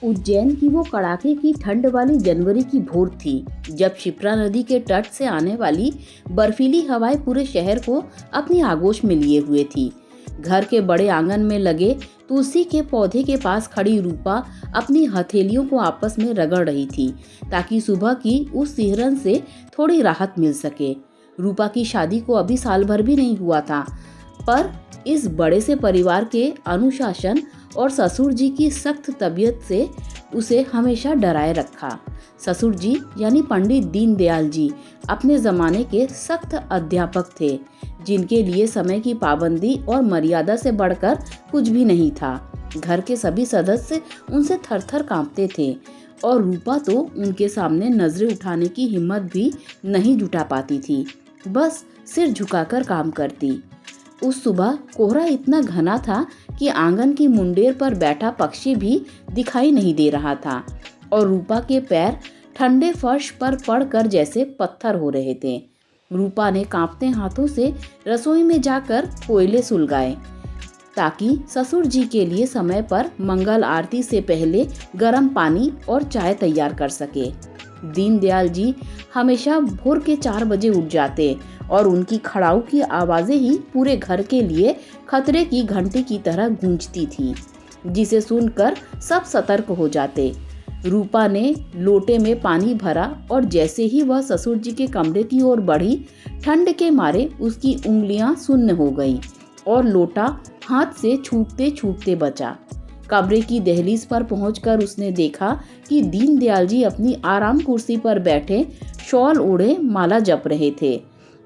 उज्जैन की वो कड़ाके की ठंड वाली जनवरी की भोर थी, जब शिप्रा नदी के तट से आने वाली बर्फीली हवाएं पूरे शहर को अपनी आगोश में लिए हुए थी। घर के बड़े आंगन में लगे तुलसी के पौधे के पास खड़ी रूपा अपनी हथेलियों को आपस में रगड़ रही थी, ताकि सुबह की उस सिहरन से थोड़ी राहत मिल सके। रूपा की शादी को अभी साल भर भी नहीं हुआ था, पर इस बड़े से परिवार के अनुशासन और ससुर जी की सख्त तबीयत से उसे हमेशा डराए रखा। ससुर जी यानी पंडित दीनदयाल जी अपने जमाने के सख्त अध्यापक थे, जिनके लिए समय की पाबंदी और मर्यादा से बढ़कर कुछ भी नहीं था। घर के सभी सदस्य उनसे थर-थर कांपते थे और रूपा तो उनके सामने नजरें उठाने की हिम्मत भी नहीं जुटा पाती थी, बस सिर झुकाकर काम करती। उस सुबह कोहरा इतना घना था कि आंगन की मुंडेर पर बैठा पक्षी भी दिखाई नहीं दे रहा था और रूपा के पैर ठंडे फर्श पर पड़कर जैसे पत्थर हो रहे थे। रूपा ने कांपते हाथों से रसोई में जाकर कोयले सुलगाए, ताकि ससुर जी के लिए समय पर मंगल आरती से पहले गर्म पानी और चाय तैयार कर सके। दीनदयाल जी हमेशा भोर के 4 बजे उठ जाते और उनकी खड़ाऊ की आवाजें ही पूरे घर के लिए खतरे की घंटी की तरह गूंजती थी, जिसे सुनकर सब सतर्क हो जाते। रूपा ने लोटे में पानी भरा और जैसे ही वह ससुर जी के कमरे की ओर बढ़ी, ठंड के मारे उसकी उंगलियां सुन्न हो गईं और लोटा हाथ से छूटते छूटते बचा। कमरे की दहलीज पर पहुंचकर उसने देखा कि दीनदयाल जी अपनी आराम कुर्सी पर बैठे शॉल ओढ़े माला जप रहे थे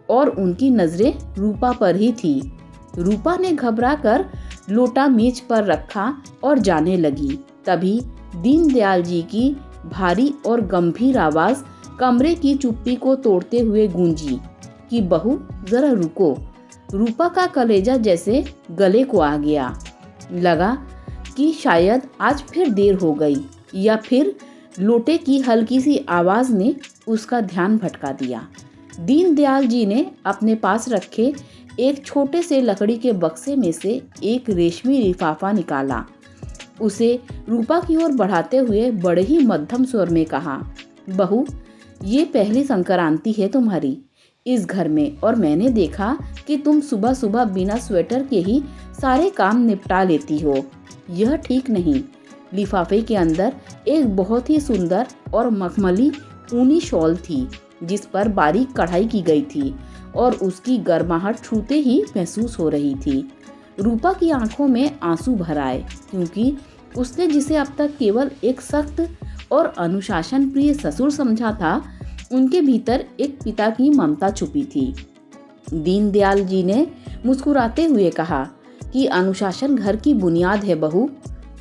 और उनकी नजरें रूपा पर ही थी। रूपा ने घबराकर लोटा मेज पर रखा और जाने लगी। तभी दीनदयाल जी की भारी और गंभीर आवाज कमरे की चुप्पी को तोड़ते हुए गूंजी कि बहू जरा रुको। रूपा का कलेजा जैसे गले को आ गया। लगा कि शायद आज फिर देर हो गई या फिर लोटे की हल्की सी आवाज ने उसका ध्यान भटका दिया। दीनदयाल जी ने अपने पास रखे एक छोटे से लकड़ी के बक्से में से एक रेशमी लिफाफा निकाला। उसे रूपा की ओर बढ़ाते हुए बड़े ही मध्यम स्वर में कहा, बहू, ये पहली संक्रांति है तुम्हारी इस घर में और मैंने देखा कि तुम सुबह सुबह बिना स्वेटर के ही सारे काम निपटा लेती हो। यह ठीक नहीं। लिफाफे के अंदर एक बहुत ही सुंदर और मखमली ऊनी शॉल थी, जिस पर बारीक कढ़ाई की गई थी और उसकी गर्माहट छूते ही महसूस हो रही थी। रूपा की आंखों में आंसू भर आए, क्योंकि उसने जिसे अब तक केवल एक सख्त और अनुशासन प्रिय ससुर समझा था, उनके भीतर एक पिता की ममता छुपी थी। दीनदयाल जी ने मुस्कुराते हुए कहा कि अनुशासन घर की बुनियाद है बहू,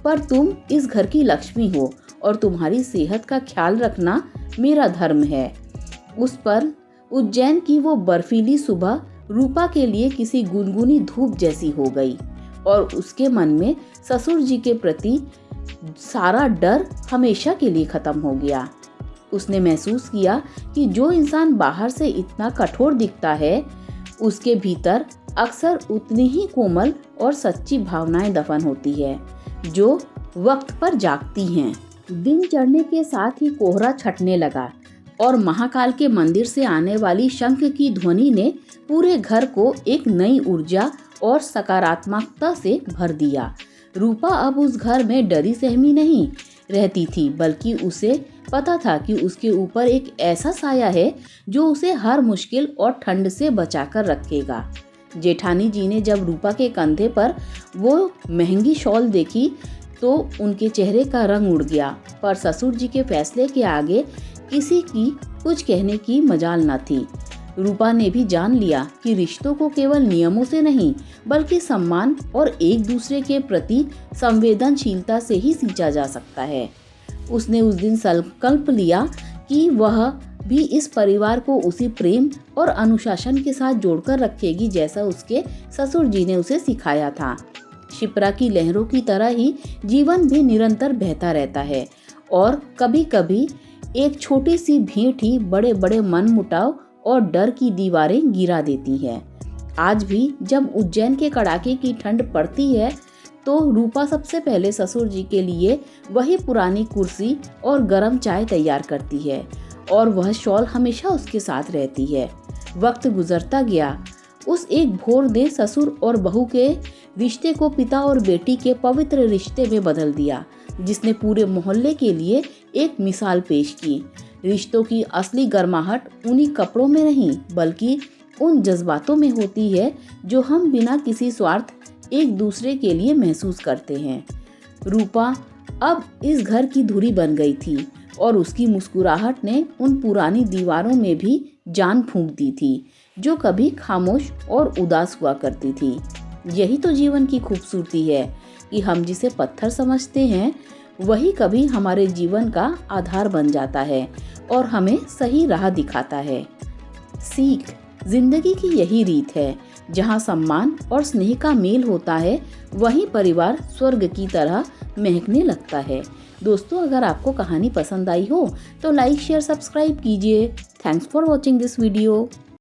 पर तुम इस घर की लक्ष्मी हो और तुम्हारी सेहत का ख्याल रखना मेरा धर्म है। उस पर उज्जैन की वो बर्फीली सुबह रूपा के लिए किसी गुनगुनी धूप जैसी हो गई और उसके मन में ससुर जी के प्रति सारा डर हमेशा के लिए खत्म हो गया। उसने महसूस किया कि जो इंसान बाहर से इतना कठोर दिखता है, उसके भीतर अक्सर उतनी ही कोमल और सच्ची भावनाएं दफन होती है, जो वक्त पर जागती हैं। दिन चढ़ने के साथ ही कोहरा छटने लगा और महाकाल के मंदिर से आने वाली शंख की ध्वनि ने पूरे घर को एक नई ऊर्जा और सकारात्मकता से भर दिया। रूपा अब उस घर में डरी सहमी नहीं रहती थी, बल्कि उसे पता था कि उसके ऊपर एक ऐसा साया है जो उसे हर मुश्किल और ठंड से बचाकर रखेगा। जेठानी जी ने जब रूपा के कंधे पर वो महंगी शॉल देखी तो उनके चेहरे का रंग उड़ गया, पर ससुर जी के फैसले के आगे किसी की कुछ कहने की मजाल न थी। रूपा ने भी जान लिया कि रिश्तों को केवल नियमों से नहीं, बल्कि सम्मान और एक दूसरे के प्रति संवेदनशीलता से ही सींचा जा सकता है। उसने उस दिन संकल्प लिया कि वह भी इस परिवार को उसी प्रेम और अनुशासन के साथ जोड़कर रखेगी जैसा उसके ससुर जी ने उसे सिखाया था। शिप्रा की लहरों की तरह ही जीवन भी निरंतर बहता रहता है और कभी कभी एक छोटी सी भेंट ही बड़े बड़े मनमुटाव और डर की दीवारें गिरा देती है। आज भी जब उज्जैन के कड़ाके की ठंड पड़ती है तो रूपा सबसे पहले ससुर जी के लिए वही पुरानी कुर्सी और गरम चाय तैयार करती है और वह शॉल हमेशा उसके साथ रहती है। वक्त गुजरता गया। उस एक भोर ने ससुर और बहू के रिश्ते को पिता और बेटी के पवित्र रिश्ते में बदल दिया, जिसने पूरे मोहल्ले के लिए एक मिसाल पेश की। रिश्तों की असली गर्माहट उन्हीं कपड़ों में नहीं बल्कि उन जज्बातों में होती है जो हम बिना किसी स्वार्थ एक दूसरे के लिए महसूस करते हैं। रूपा अब इस घर की धुरी बन गई थी और उसकी मुस्कुराहट ने उन पुरानी दीवारों में भी जान फूंक दी थी जो कभी खामोश और उदास हुआ करती थी। यही तो जीवन की खूबसूरती है कि हम जिसे पत्थर समझते हैं वही कभी हमारे जीवन का आधार बन जाता है और हमें सही राह दिखाता है। सीख जिंदगी की यही रीत है, जहाँ सम्मान और स्नेह का मेल होता है वहीं परिवार स्वर्ग की तरह महकने लगता है। दोस्तों, अगर आपको कहानी पसंद आई हो तो लाइक शेयर सब्सक्राइब कीजिए। Thanks for watching this video.